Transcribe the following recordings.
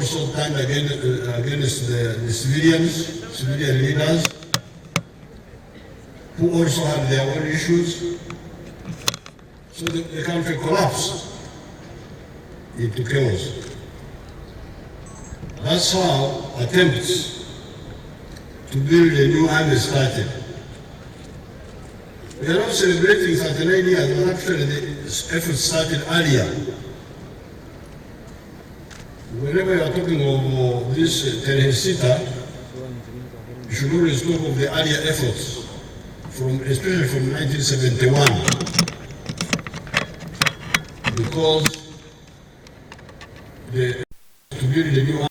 also turned against the civilian leaders, who also had their own issues. So the country collapsed into chaos. That's how attempts to build a new army started. We are not celebrating 39 years, but actually the effort started earlier. Whenever you are talking of this Terhesita, you should always talk of the earlier efforts, especially from 1971, because to build a new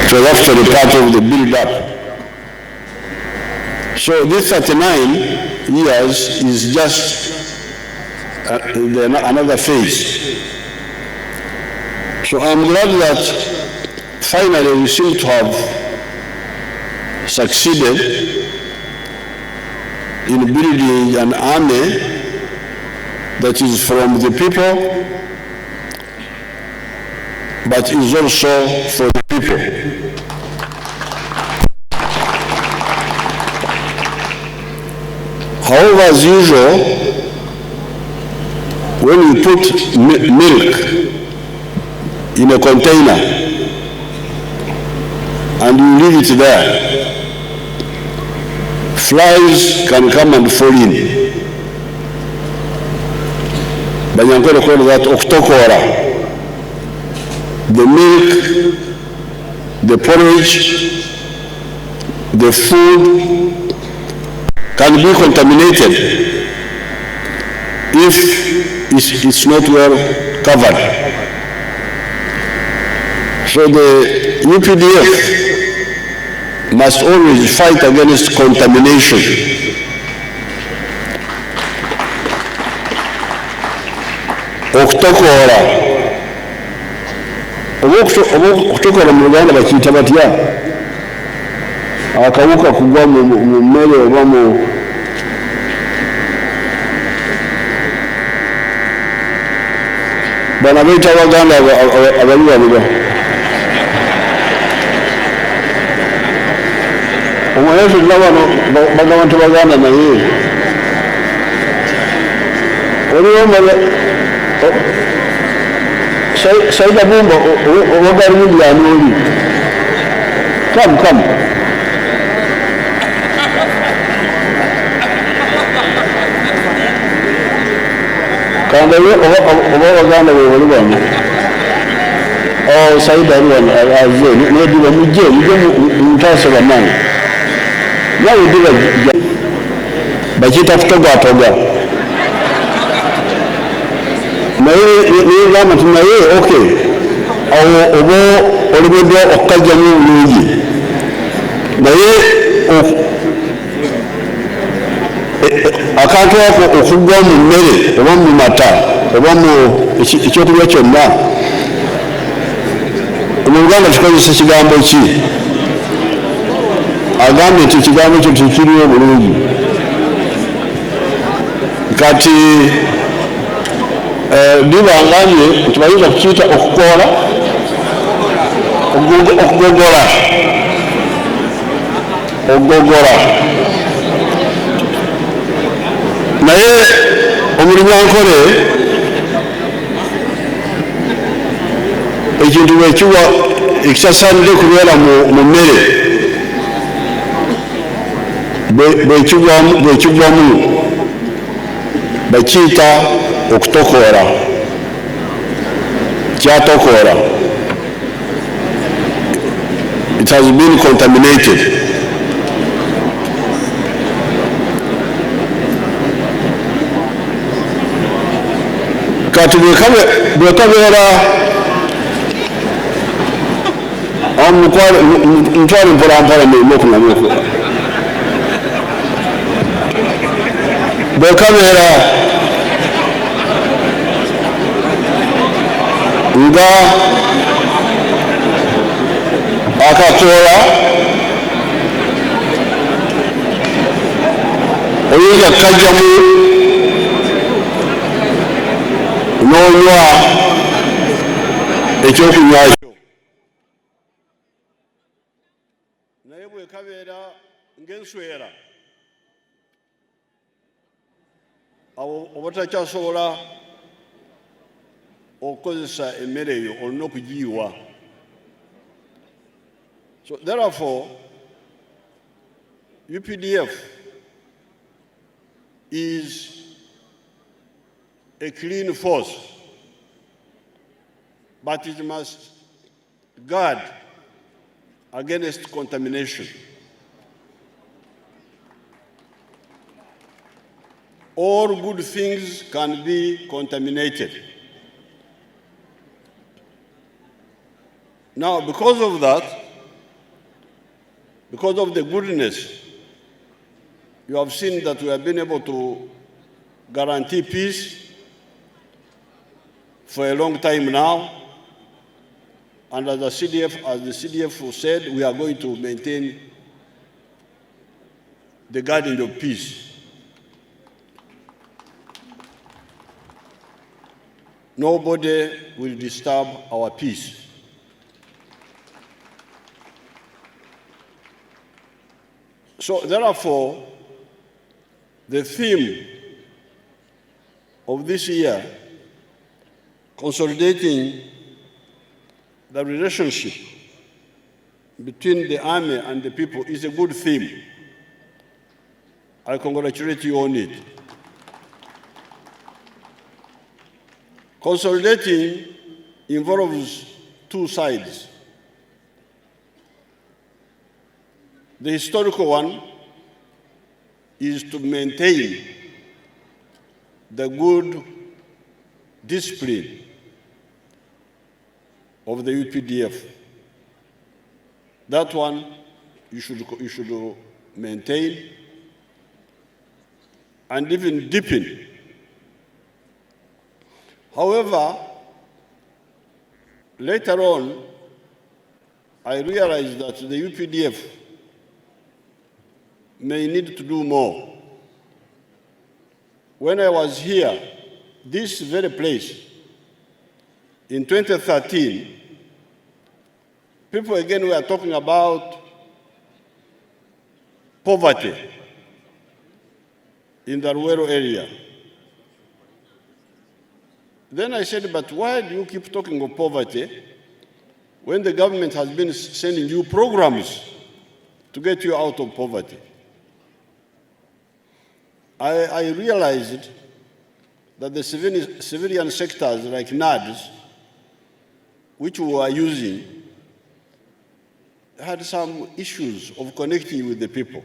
it was actually part of the build-up. So this 39 years is just another phase. So I'm glad that finally we seem to have succeeded in building an army that is from the people, but is also for the people. However, as usual, when you put milk in a container and you leave it there, flies can come and fall in. Banyankole call that oktokora. The milk, the porridge, the food can be contaminated if it's not well covered. So the UPDF must always fight against contamination. Oktokora. Okutokola mu Uganda bakiyita batya? Akawuka kugwa mu mmere oba mu bana beeta Abaganda abaliwanira. Omweso bano bagamba nti Baganda naye oliwo Saida Bumba, what are you doing? Come. Can they Uganda will oh, Saida, maybe when you do toss of a man. Now we do it, but you have to go. Ni gama tunaye okay obo olibedo okaja n'ulungi naye akantu ako okugwa mu mmere oba mu mata oba mu ekyokulya kyonna Omuganda kikozesa kigambo ki agambye nti ekigambo ekyo tekiriwo obulungi kati bibanganye nti bayinza kukiyita okugogora naye omulinyankole ekintu bwekiwa ekitasaanidde kubeera mu mmere bwekigwamu bakiyita okutokora kyatokora. It has been contaminated. Kati bwekabeera ntwale mpolampola n'okunamuku bwekabeera nga akakoola oyinza kajjamu n'onywa ekyokunywa kyo, naye bwekabeera ng'enswera awo oba takyasobola okukozesa emmere eyo, olina okugiyiwa. So therefore UPDF is a clean force, but it must guard against contamination. All good things can be contaminated. Now, because of that, because of the goodness, you have seen that we have been able to guarantee peace for a long time now. And as the CDF said, we are going to maintain the guardian of peace. Nobody will disturb our peace. So therefore, the theme of this year, consolidating the relationship between the army and the people, is a good theme. I congratulate you on it. Consolidating involves two sides. The historical one is to maintain the good discipline of the UPDF. That one you should maintain and even deepen. However, later on, I realized that the UPDF may need to do more. When I was here, this very place, in 2013, people again were talking about poverty in the rural area. Then I said, but why do you keep talking of poverty when the government has been sending you programs to get you out of poverty? I realized that the civilian sectors like NADS, which we were using, had some issues of connecting with the people.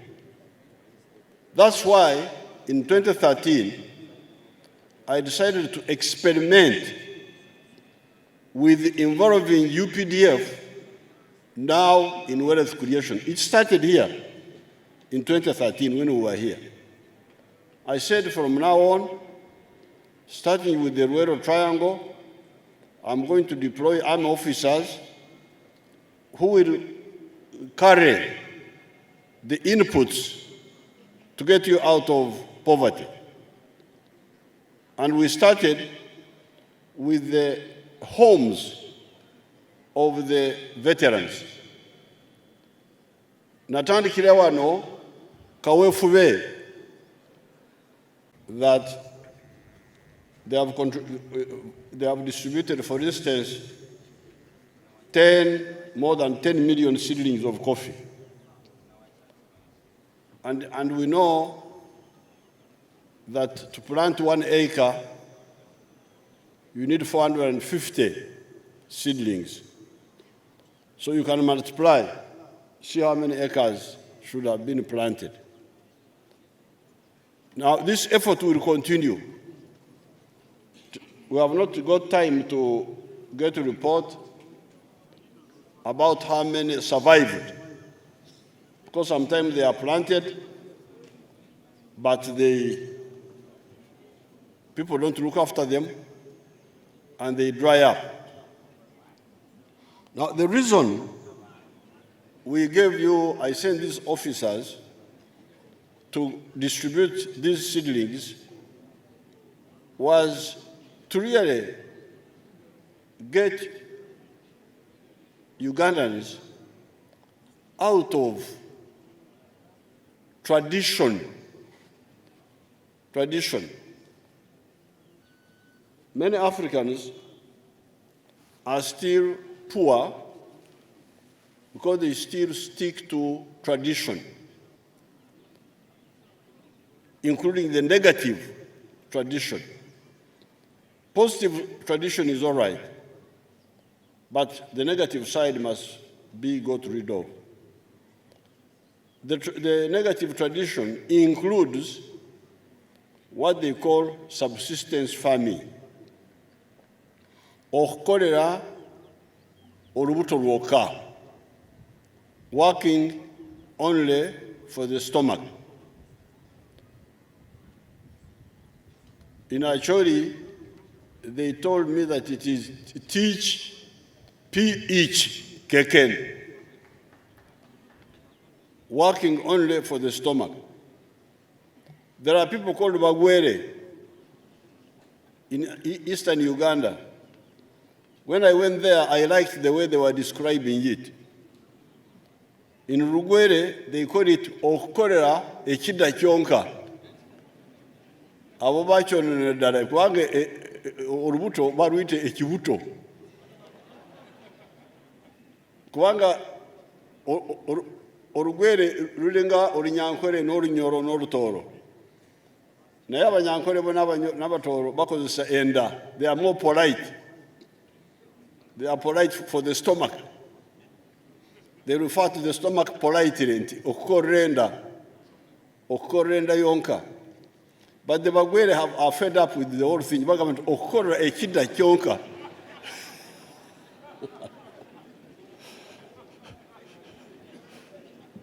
That's why in 2013, I decided to experiment with involving UPDF now in wealth creation. It started here in 2013 when we were here. I said from now on, starting with the rural triangle, I'm going to deploy army officers who will carry the inputs to get you out of poverty. And we started with the homes of the veterans. Natandikira wano kaweefube that they have distributed, for instance, more than 10 million seedlings of coffee. And we know that to plant 1 acre, you need 450 seedlings. So you can multiply, see how many acres should have been planted. Now, this effort will continue. We have not got time to get a report about how many survived, because sometimes they are planted, but people don't look after them, and they dry up. Now, the reason we gave you, I sent these officers to distribute these seedlings was to really get Ugandans out of tradition. Many Africans are still poor because they still stick to tradition, including the negative tradition. Positive tradition is all right, but the negative side must be got rid of. The negative tradition includes what they call subsistence farming, okukolera olubuto lwokka, working only for the stomach. In Acholi, they told me that it is teach, each, keken, working only for the stomach. There are people called Bagwere in eastern Uganda. When I went there, I liked the way they were describing it. In Rugwere, they call it okukolera ekidda kyonka. Abo bakyonera ddala kubanga olubuto baluyite ekibuto. Kubanga Olugwere lulinga Olunyankole n'Olunyoro n'Olutooro. Naye Abanyankole bo n'Abatooro bakozesa enda. They are more polite. They are polite for the stomach. They refer to the stomach politely. Okukolera enda yonka. But the Bagwere are fed up with the whole thing. Okukolera ekidda kyonka.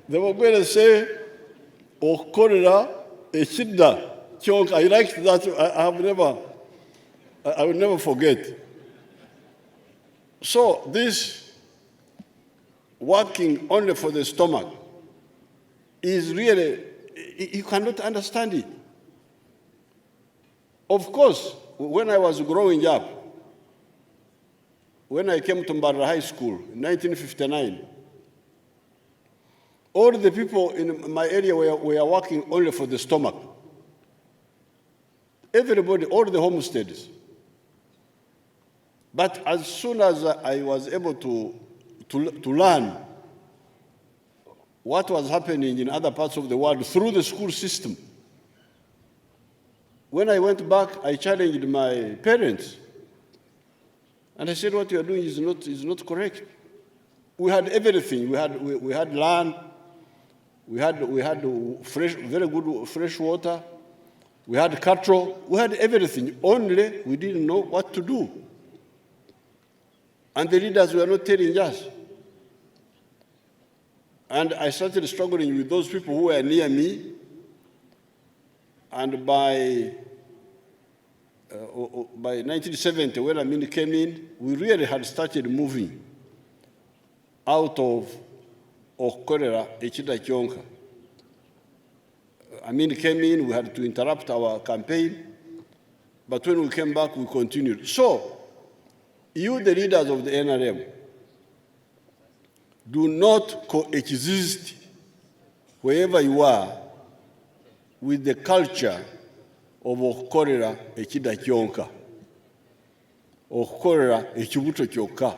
The Bagwere say, okukolera ekidda kyonka. I liked that. I will never forget. So this working only for the stomach is really, you cannot understand it. Of course, when I was growing up, when I came to Mbarara High School in 1959, all the people in my area were working only for the stomach. Everybody, all the homesteads. But as soon as I was able to learn what was happening in other parts of the world through the school system, when I went back, I challenged my parents. And I said, what you are doing is not correct. We had everything. We had land. We had very good fresh water. We had cattle. We had everything. Only we didn't know what to do. And the leaders were not telling us. And I started struggling with those people who were near me. And by 1970, when Amin came in, we really had started moving out of okukolera ekidda kyonka. Amin came in, we had to interrupt our campaign. But when we came back, we continued. So, you, the leaders of the NRM, do not coexist wherever you are with the culture of okukolera ekidda kyonka, okukolera ekibuto kyokka,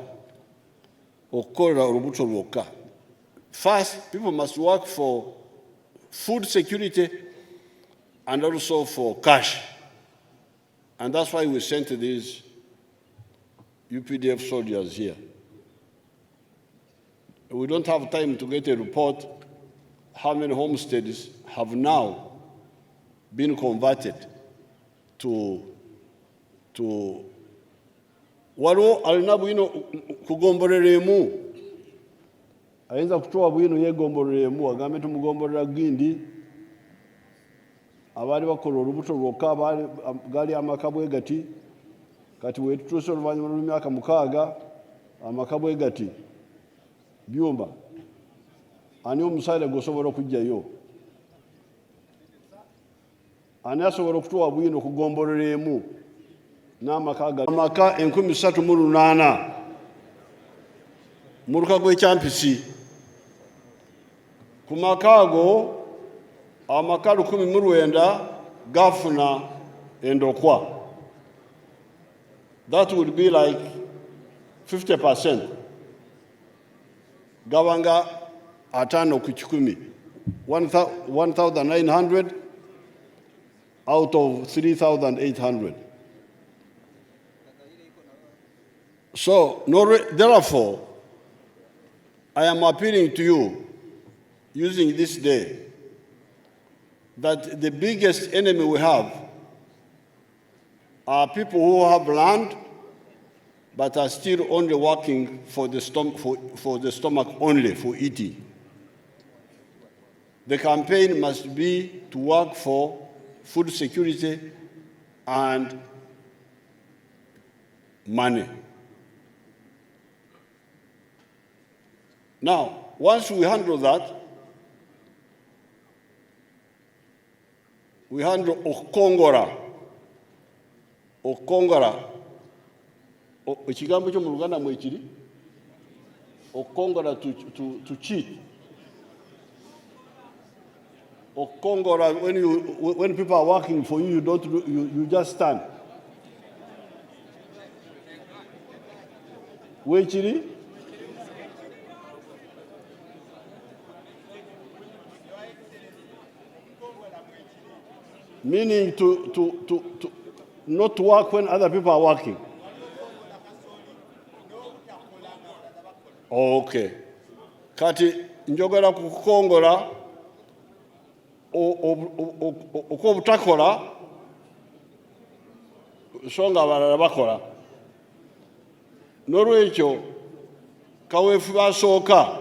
okukolera olubuto lwokka. First, people must work for food security and also for cash. And that's why we sent these UPDF soldiers here. We don't have time to get a report how many homesteads have now been converted to waliwo alina bwino kugombolera emu, ayinza kutoa bwino yegombolera emu, agambe tumugombolera Gindi, abaali bakola olubuto lwokka gali amaka bwe gati, kati wetutuuse oluvannyuma lw'emyaka 6 amaka bwe gati byumba ani omusaale gwosobola okujjayo ani asobola okutuwa bwino okugombolera emu n'amaka amaka 38 mu luka gw'ekyampisi ku maka ago amaka 19 gafuna endokwa. That would be like 50%. Gabanga atano ku 1,900 out of 3,800. So, therefore, I am appealing to you, using this day, that the biggest enemy we have are people who have land but are still only working for the stomach only, for eating. The campaign must be to work for food security and money. Now, once we handle that, we handle okongora ekigambo kyo mu Luganda mwekiri okongora to cheat. Okongora, when people are working for you, you just stand. Wechiri? Meaning to not work when other people are working. Okay. Kati njogera kukongora okobutakola songa abalala bakola. N'olwekyo kaweefu basooka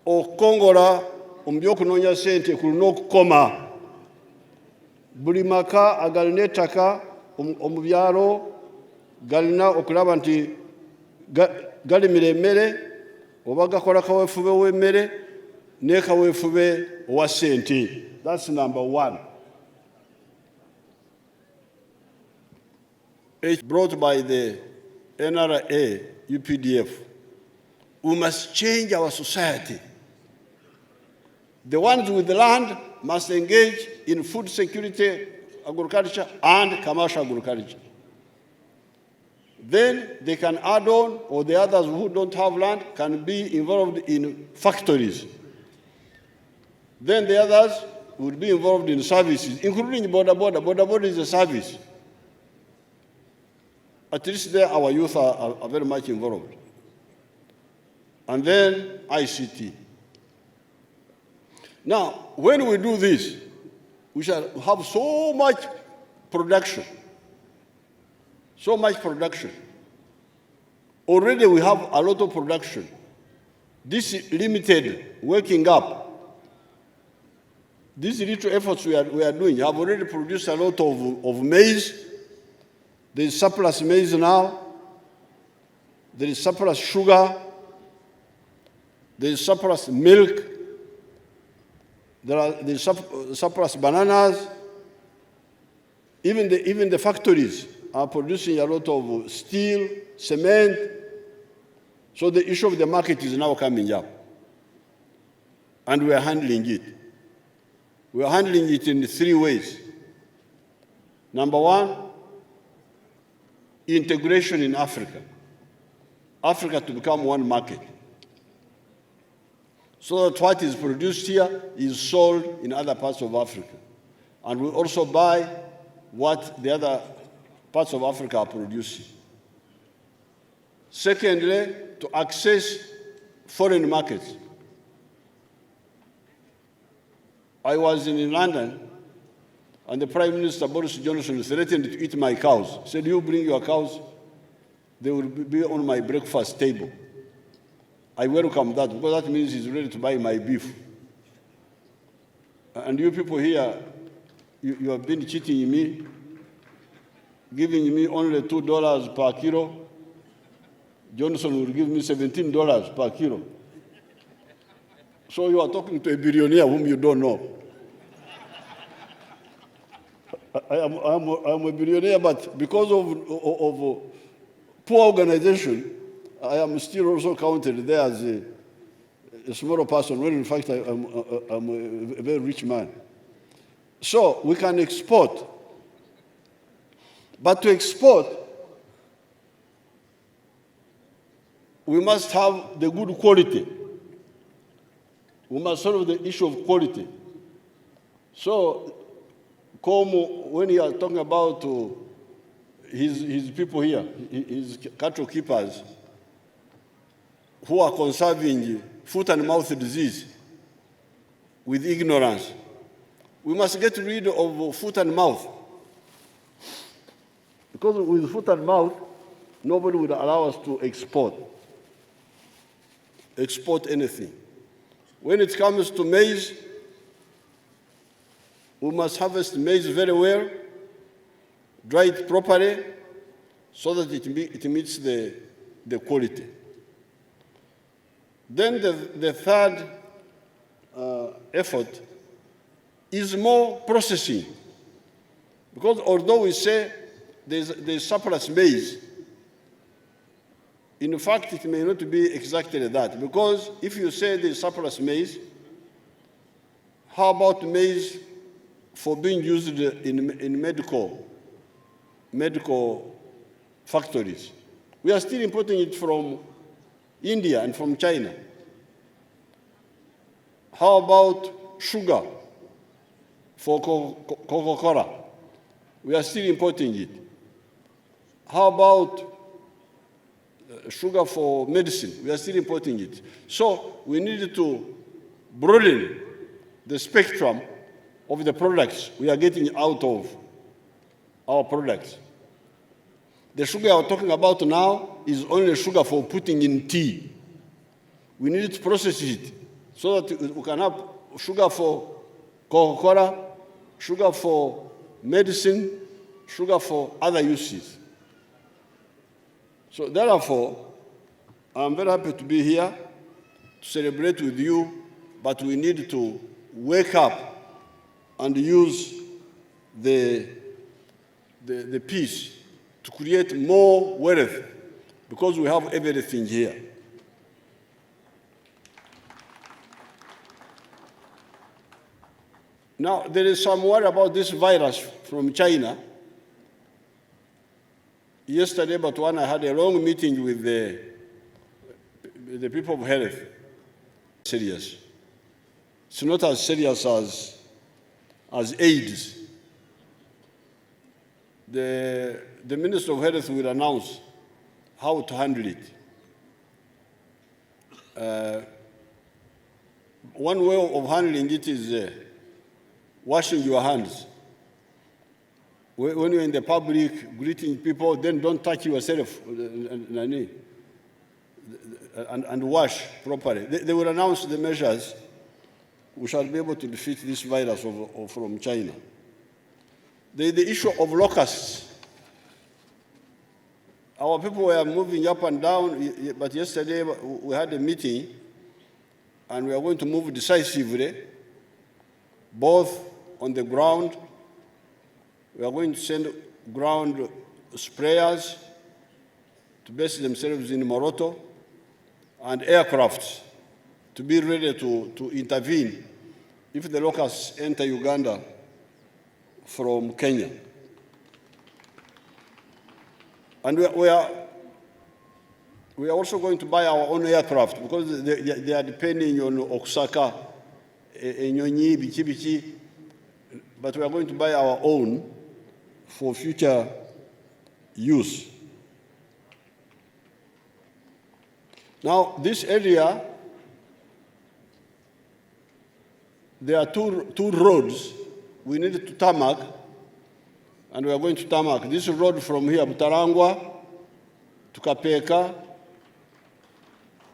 okukongora mu by'okunoonya ssente kulina okukoma. Buli maka agalina ettaka omu byalo galina okulaba nti galimira emmere oba gakola kaweefube w'emmere ne kaweefube owa ssente. That's number one. It's brought by the NRA, UPDF. We must change our society. The ones with the land must engage in food security, agriculture, and commercial agriculture. Then they can add on, or the others who don't have land can be involved in factories. Then the others would be involved in services, including border. Border is a service. At least there our youth are very much involved. And then ICT. Now, when we do this, we shall have so much production. So much production. Already we have a lot of production. This limited working up, these little efforts we are doing have already produced a lot of maize. There is surplus maize now. There is surplus sugar. There is surplus milk. There is surplus bananas. Even the factories are producing a lot of steel, cement. So the issue of the market is now coming up. And we are handling it. We are handling it in 3 ways. Number one, integration in Africa. Africa to become one market. So that what is produced here is sold in other parts of Africa. And we also buy what the other parts of Africa are producing. Secondly, to access foreign markets. I was in London, and the Prime Minister, Boris Johnson, threatened to eat my cows. He said, you bring your cows, they will be on my breakfast table. I welcome that, because that means he's ready to buy my beef. And you people here, you have been cheating me, giving me only $2 per kilo. Johnson will give me $17 per kilo. So you are talking to a billionaire whom you don't know. I'm a billionaire, but because of poor organization, I am still also counted there as a smaller person, when in fact I'm a very rich man. So we can export. But to export, we must have the good quality. We must solve the issue of quality. So, when you are talking about his people here, his cattle keepers, who are conserving foot and mouth disease with ignorance, we must get rid of foot and mouth. Because with foot and mouth, nobody would allow us to export anything. When it comes to maize, we must harvest maize very well, dry it properly, so that it meets the quality. Then the third effort is more processing. Because although we say there's surplus maize, in fact, it may not be exactly that. Because if you say there's surplus maize, how about maize for being used in medical factories? We are still importing it from India and from China. How about sugar for Coca-Cola? We are still importing it. How about sugar for medicine? We are still importing it. So we need to broaden the spectrum of the products we are getting out of our products. The sugar I'm talking about now is only sugar for putting in tea. We need to process it so that we can have sugar for Coca-Cola, sugar for medicine, sugar for other uses. So therefore, I'm very happy to be here to celebrate with you, but we need to wake up and use the peace to create more wealth, because we have everything here. Now, there is some worry about this virus from China. Yesterday, but when I had a long meeting with the people of health, serious. It's not as serious as AIDS. The Minister of Health will announce how to handle it. One way of handling it is washing your hands. When you're in the public greeting people, then don't touch yourself and wash properly. They will announce the measures. We shall be able to defeat this virus from China. The issue of locusts. Our people were moving up and down, but yesterday we had a meeting, and we are going to move decisively, both on the ground. We are going to send ground sprayers to base themselves in Moroto, and aircrafts to be ready to intervene if the locusts enter Uganda from Kenya. And we are also going to buy our own aircraft, because they are depending on Oaxaca, Enyonyi, Bichi, but we are going to buy our own for future use. Now, this area, there are two roads we need to tarmac, and we are going to tarmac. This road from here, Butarangwa, to Kapeka,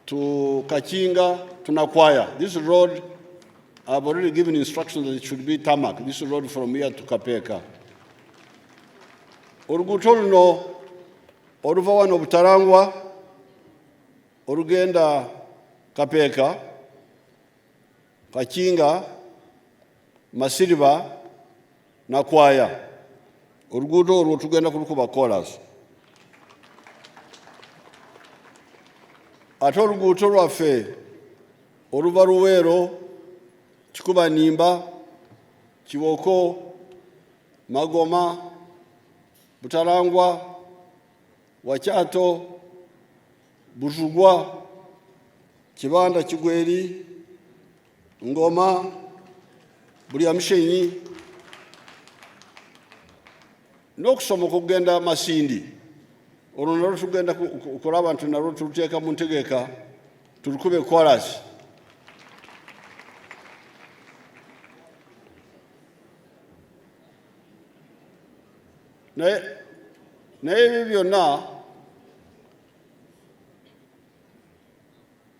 to Kachinga, to Nakwaya. This road, I've already given instructions that it should be tarmac, this road from here to Kapeka. Oruguto luno oluva wano Butarangwa olugenda Kapeeka, Kakinga, Masiriba, Nakwaya. Oluguudo olwo tugenda kulukuba kolas. Ate oluguudo lwaffe oluva Luweero, Kikuba Nimba, Kiwoko, Magoma, Butalangwa, Wakyato, Buzugwa, Kibanda Kigweri, Ngoma, Bulyamushenyi, n'okusomoka okugenda Masindi. Olwo nalwo tugenda kulaba nti nalwo tuluteeka mu ntegeka tulukube kolas. Naye ebyo byonna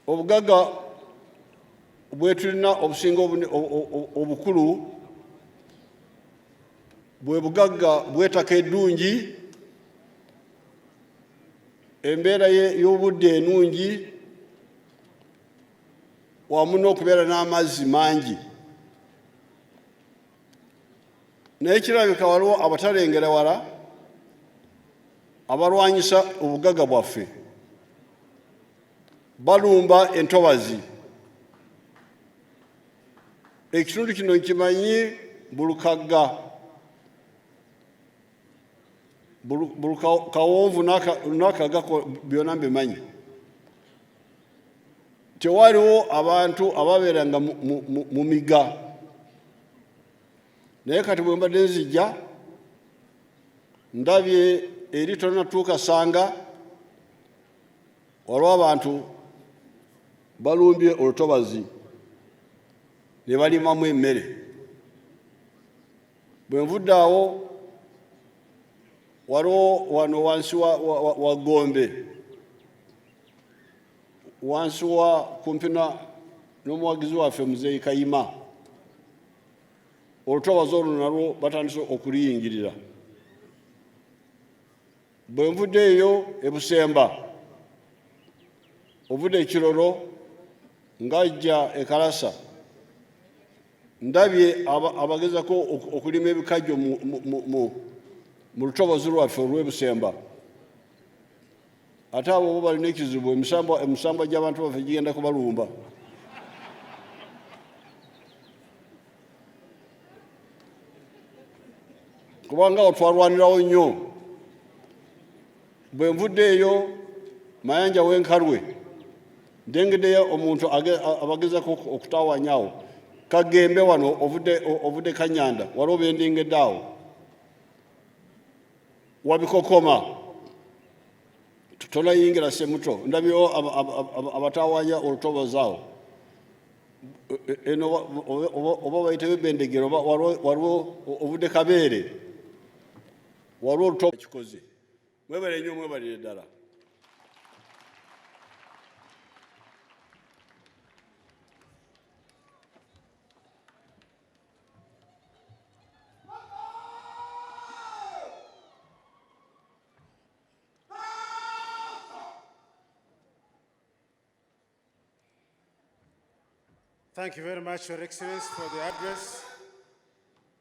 obugagga bwe tulina obusinga obukulu bwe bugagga bw'ettaka eddungi, embeera y'obudde ennungi, wamu n'okubeera n'amazzi mangi. Naye kirabika waliwo abatalengera wala abalwanyisa obugagga bwaffe, balumba entobazi. Ekitundu kino nkimanyi bulukagga, Kawonvu n'Akagga byonna mbimanyi. Tewaliwo abantu ababeeranga mu migga. Naye kati bwe mbadde nzijja ndabye eri tonatuuka Sanga waliwo abantu balumbye olutobazi ne balimamu emmere. Bwe nvudde awo waliwo wano wansi wa Gombe, wansi wa kumpi n'omuwagizi waffe Muzeeyi Kayima, olutobazi olwo nalwo batandise okuliyingirira. Bwe nvudde eyo e Busemba, ovudde e Kiroro ng'ajja e Kalasa, ndabye abagezako okulima ebikajjo mu lutobazi lwaffe olw'e Busemba. Ate abo bo balina ekizibu, emisambwa gy'abantu baffe gigenda kubalumba. Kubanga awo twalwanirawo nnyo. Bwe nvudde eyo Mayanja w'Enkalwe, ndengeddeyo omuntu abagezako okutawanyawo. Kagembe wano ovudde Kanyanda, waliwo bendengedde awo. Wabikokoma, tonayingira Ssemuto, ndabyewo abatawanya olutobazi awo. Eno oba bayitewo ebbendegero, waliwo ovudde Kabeere, waliwo olutobazi kikoze. Mwebale nnyo, mwebalire ddala. Thank you very much, Your Excellency, for the address.